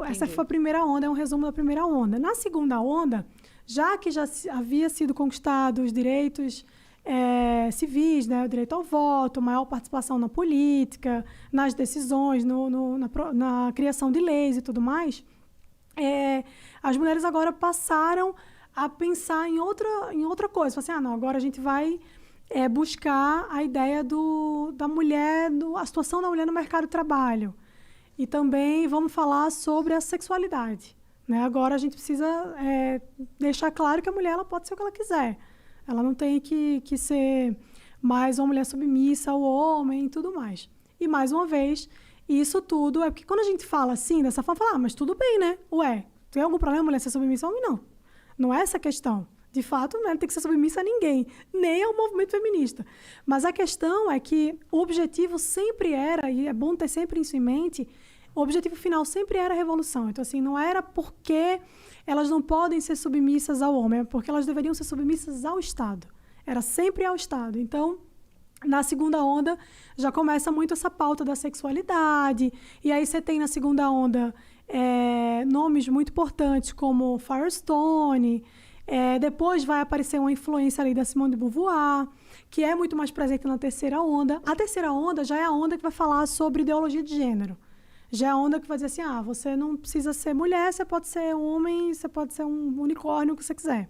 essa foi a primeira onda, é um resumo da primeira onda. Na segunda onda, já que havia sido conquistado os direitos civis, né, o direito ao voto, maior participação na política, nas decisões, na criação de leis e tudo mais, as mulheres agora passaram a pensar em outra coisa. Assim, não, agora a gente vai buscar a ideia da mulher, a situação da mulher no mercado de trabalho. E também vamos falar sobre a sexualidade. Né? Agora a gente precisa deixar claro que a mulher ela pode ser o que ela quiser. Ela não tem que ser mais uma mulher submissa ao homem e tudo mais. E, mais uma vez, isso tudo é porque quando a gente fala assim, dessa forma, fala, mas tudo bem, né? Ué, tem algum problema a mulher ser submissa ao homem? Não. Não é essa a questão. De fato, não tem que ser submissa a ninguém, nem ao movimento feminista. Mas a questão é que o objetivo sempre era, e é bom ter sempre isso em mente, o objetivo final sempre era a revolução. Então, assim, não era porque elas não podem ser submissas ao homem, é porque elas deveriam ser submissas ao Estado. Era sempre ao Estado. Então, na segunda onda, já começa muito essa pauta da sexualidade. E aí você tem na segunda onda nomes muito importantes como Firestone. Depois vai aparecer uma influência ali da Simone de Beauvoir, que é muito mais presente na terceira onda. A terceira onda já é a onda que vai falar sobre ideologia de gênero. Já é a onda que vai dizer assim, você não precisa ser mulher, você pode ser homem, você pode ser um unicórnio, o que você quiser.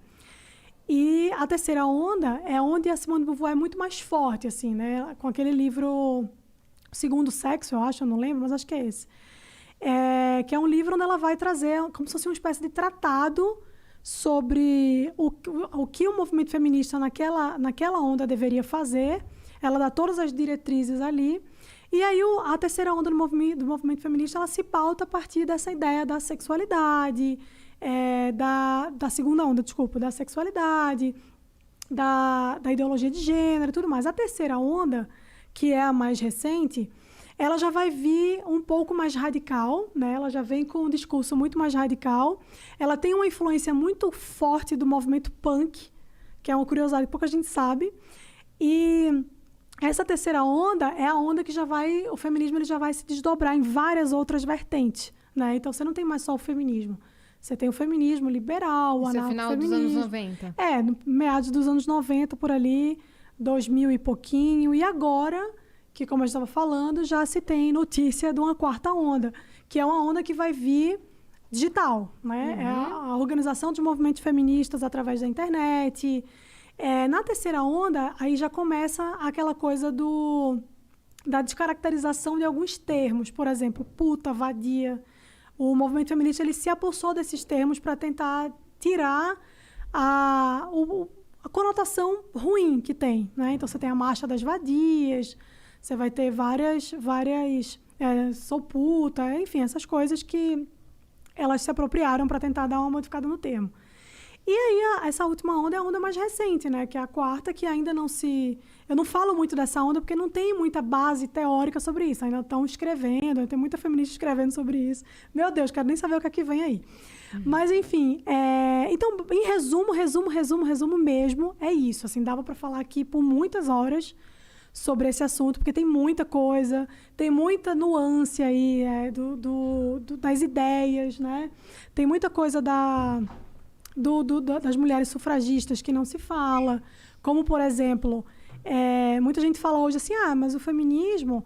E a terceira onda é onde a Simone de Beauvoir é muito mais forte, assim, né? Com aquele livro Segundo Sexo, eu acho, eu não lembro, mas acho que é esse. Que é um livro onde ela vai trazer como se fosse uma espécie de tratado sobre o que o movimento feminista naquela onda deveria fazer. Ela dá todas as diretrizes ali. E aí a terceira onda do movimento feminista ela se pauta a partir dessa ideia da sexualidade, da segunda onda, da sexualidade, da ideologia de gênero e tudo mais. A terceira onda, que é a mais recente, ela já vai vir um pouco mais radical, né? Ela já vem com um discurso muito mais radical. Ela tem uma influência muito forte do movimento punk, que é uma curiosidade que pouca gente sabe. E essa terceira onda é a onda que o feminismo ele já vai se desdobrar em várias outras vertentes, né? Então, você não tem mais só o feminismo. Você tem o feminismo liberal, o anarcofeminismo. Isso é final dos anos 90. No meados dos anos 90, por ali, 2000 e pouquinho. E agora, que como eu estava falando, já se tem notícia de uma quarta onda, que é uma onda que vai vir digital, né? É a organização de movimentos feministas através da internet. Na terceira onda, aí já começa aquela coisa da descaracterização de alguns termos. Por exemplo, puta, vadia. O movimento feminista ele se apossou desses termos para tentar tirar a conotação ruim que tem, né? Então, você tem a marcha das vadias, você vai ter várias sou puta, enfim, essas coisas que elas se apropriaram para tentar dar uma modificada no termo. E aí, essa última onda é a onda mais recente, né? Que é a quarta, que ainda não se... Eu não falo muito dessa onda porque não tem muita base teórica sobre isso. Ainda estão escrevendo, tem muita feminista escrevendo sobre isso. Meu Deus, quero nem saber o que é que vem aí. Mas, enfim, então, em resumo mesmo, é isso. Assim, dava para falar aqui por muitas horas sobre esse assunto, porque tem muita coisa, tem muita nuance aí das ideias, né? Tem muita coisa das mulheres sufragistas que não se fala, como, por exemplo, muita gente fala hoje assim, mas o feminismo,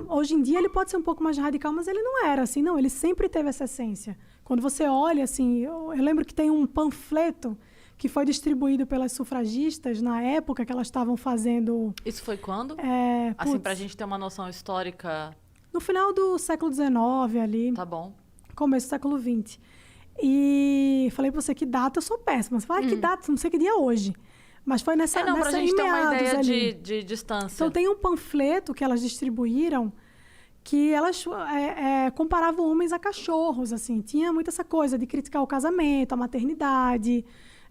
hoje em dia ele pode ser um pouco mais radical, mas ele não era assim, não, ele sempre teve essa essência. Quando você olha, assim, eu lembro que tem um panfleto que foi distribuído pelas sufragistas na época que elas estavam fazendo... Isso foi quando? Assim, pra gente ter uma noção histórica... No final do século XIX ali. Tá bom. Começo do século XX. E falei pra você que data, eu sou péssima. Você fala, que data? Não sei que dia é hoje. Mas foi nessa pra gente ter uma ideia de distância. Então, tem um panfleto que elas distribuíram que elas comparavam homens a cachorros, assim. Tinha muito essa coisa de criticar o casamento, a maternidade,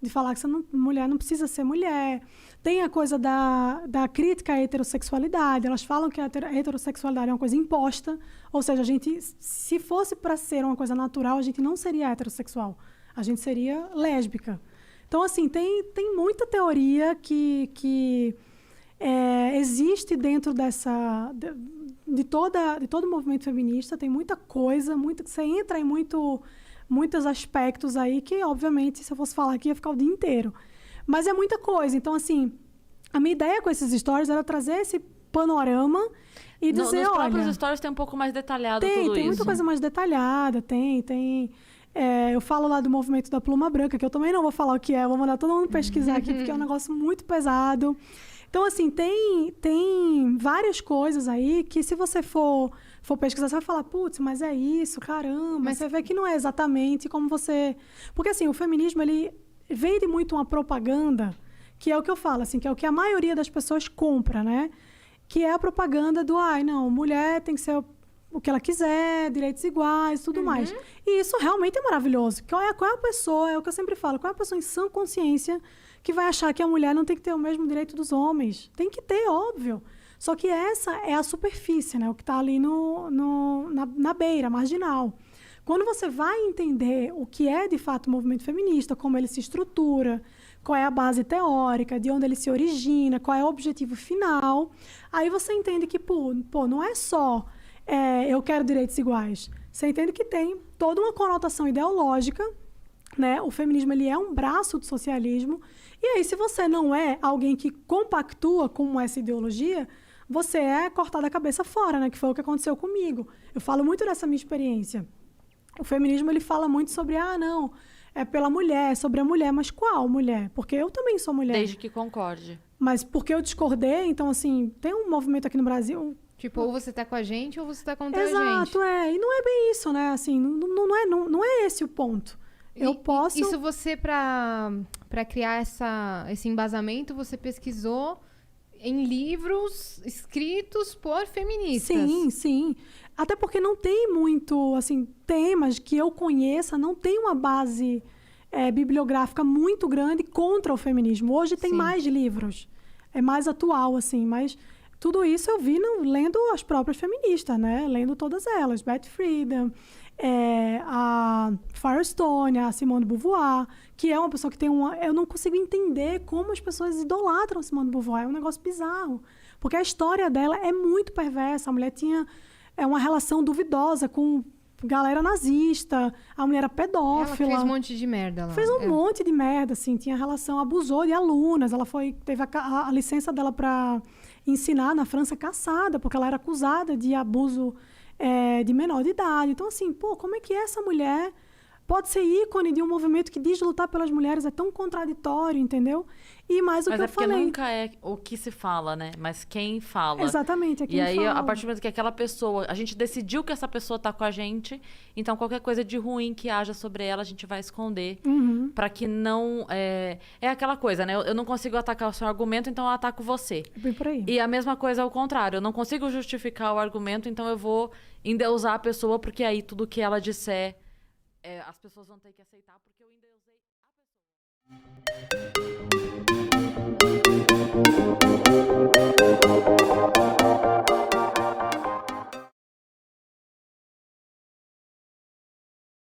de falar que mulher não precisa ser mulher. Tem a coisa da crítica à heterossexualidade. Elas falam que a heterossexualidade é uma coisa imposta. Ou seja, se fosse para ser uma coisa natural, a gente não seria heterossexual. A gente seria lésbica. Então, assim, tem muita teoria que existe dentro de todo o movimento feminista, tem muita coisa, você entra em muitos aspectos aí que, obviamente, se eu fosse falar aqui, ia ficar o dia inteiro. Mas é muita coisa. Então, assim, a minha ideia com esses stories era trazer esse panorama e dizer, nos olha... próprios stories tem um pouco mais detalhado tudo isso. Tem muita coisa mais detalhada, eu falo lá do movimento da pluma branca, que eu também não vou falar o que é, vou mandar todo mundo pesquisar aqui, porque é um negócio muito pesado. Então, assim, tem várias coisas aí que se você for pesquisar, você vai falar, putz, mas é isso, caramba. Mas você vê que não é exatamente como você... Porque, assim, o feminismo, ele vende muito uma propaganda, que é o que eu falo, assim, que é o que a maioria das pessoas compra, né? Que é a propaganda do, não, mulher tem que ser o que ela quiser, direitos iguais, tudo mais. E isso realmente é maravilhoso. Qual é a pessoa, é o que eu sempre falo, qual é a pessoa em sã consciência que vai achar que a mulher não tem que ter o mesmo direito dos homens? Tem que ter, óbvio. Só que essa é a superfície, né? O que está ali na beira, marginal. Quando você vai entender o que é, de fato, o movimento feminista, como ele se estrutura, qual é a base teórica, de onde ele se origina, qual é o objetivo final, aí você entende que, pô não é só eu quero direitos iguais. Você entende que tem toda uma conotação ideológica, né? O feminismo, ele é um braço do socialismo. E aí, se você não é alguém que compactua com essa ideologia, você é cortado a cabeça fora, né? Que foi o que aconteceu comigo. Eu falo muito dessa minha experiência. O feminismo, ele fala muito sobre, não, é pela mulher, sobre a mulher. Mas qual mulher? Porque eu também sou mulher. Desde que concorde. Mas porque eu discordei, então, assim, tem um movimento aqui no Brasil... Tipo, ou você tá com a gente ou você tá contra a gente. Exato, E não é bem isso, né? Assim, não é esse o ponto. Eu posso... Isso você, pra criar esse embasamento, você pesquisou em livros escritos por feministas. Sim. Até porque não tem muito, assim, temas que eu conheça, não tem uma base bibliográfica muito grande contra o feminismo. Hoje tem mais livros. É mais atual, assim, mas... Tudo isso eu vi lendo as próprias feministas, né? Lendo todas elas. Beth Friedan, a Firestone, a Simone de Beauvoir, que é uma pessoa que tem eu não consigo entender como as pessoas idolatram a Simone de Beauvoir. É um negócio bizarro. Porque a história dela é muito perversa. A mulher tinha uma relação duvidosa com galera nazista. A mulher era pedófila. Ela fez um monte de merda lá. Fez um monte de merda, assim. Tinha relação, abusou de alunas. Ela teve a licença dela para... ensinar na França caçada, porque ela era acusada de abuso de menor de idade. Então, assim, como é que essa mulher pode ser ícone de um movimento que diz lutar pelas mulheres? É tão contraditório, entendeu? E mais o que eu falei... Mas nunca é o que se fala, né? Mas quem fala. Exatamente, é quem fala. E aí, a partir do momento que aquela pessoa... A gente decidiu que essa pessoa tá com a gente, então qualquer coisa de ruim que haja sobre ela, a gente vai esconder. Pra que não... É aquela coisa, né? Eu não consigo atacar o seu argumento, então eu ataco você. É bem por aí. E a mesma coisa ao contrário. Eu não consigo justificar o argumento, então eu vou endeusar a pessoa, porque aí tudo que ela disser... as pessoas vão ter que aceitar, porque eu endeusei.